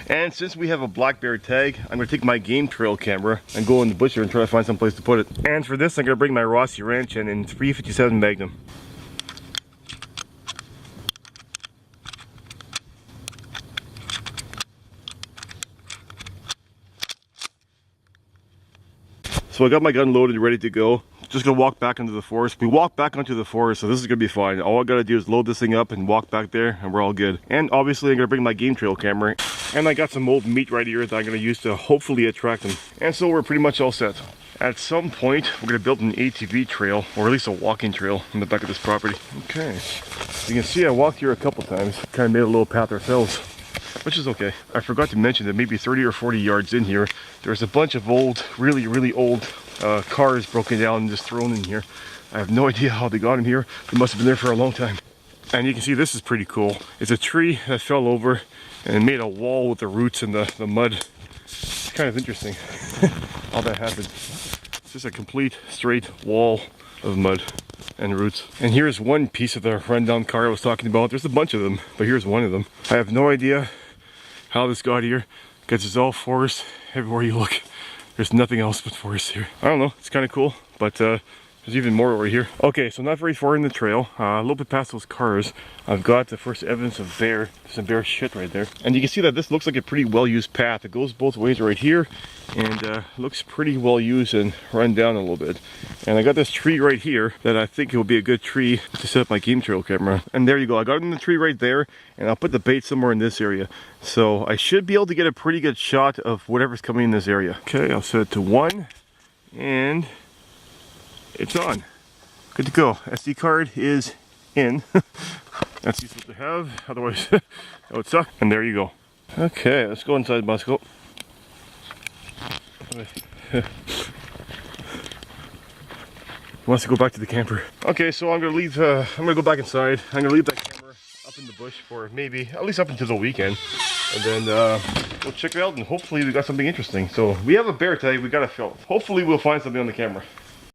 And since we have a black bear tag, I'm gonna take my game trail camera and go in the bush here and try to find some place to put it. And for this, I'm gonna bring my Rossi wrench in 357 Magnum. So I got my gun loaded, ready to go. Just gonna walk back into the forest. We walk back onto the forest, so this is gonna be fine. All I gotta do is load this thing up and walk back there, and we're all good. And obviously I'm gonna bring my game trail camera. And I got some old meat right here that I'm gonna use to hopefully attract them. And so we're pretty much all set. At some point, we're gonna build an ATV trail, or at least a walking trail in the back of this property. Okay, you can see I walked here a couple times. Kind of made a little path ourselves, which is okay. I forgot to mention that maybe 30 or 40 yards in here, there's a bunch of old, really old cars broken down and just thrown in here. I have no idea how they got them here. They must have been there for a long time. And you can see this is pretty cool. It's a tree that fell over and made a wall with the roots and the mud. It's kind of interesting how that happened. It's just a complete straight wall of mud and roots. And here's one piece of the rundown car I was talking about. There's a bunch of them, but here's one of them. I have no idea how this got here, because it's all forest everywhere you look. There's nothing else but forest here. I don't know, it's kind of cool, but there's even more over here. Okay, so not very far in the trail, a little bit past those cars, I've got the first evidence of bear. There's some bear shit right there. And you can see that this looks like a pretty well-used path. It goes both ways right here, and looks pretty well used and run down a little bit. And I got this tree right here that I think it will be a good tree to set up my game trail camera. And there you go, I got it in the tree right there, and I'll put the bait somewhere in this area. So I should be able to get a pretty good shot of whatever's coming in this area. Okay, I'll set it to 1, and it's on. Good to go. SD card is in. That's useful to have, otherwise that would suck. And there you go. Okay, let's go inside Musco. Wants to go back to the camper. Okay, so I'm gonna leave. I'm gonna go back inside. I'm gonna leave that camera up in the bush for maybe at least up until the weekend, and then we'll check it out. And hopefully we got something interesting. So we have a bear tag. We gotta film. Hopefully we'll find something on the camera.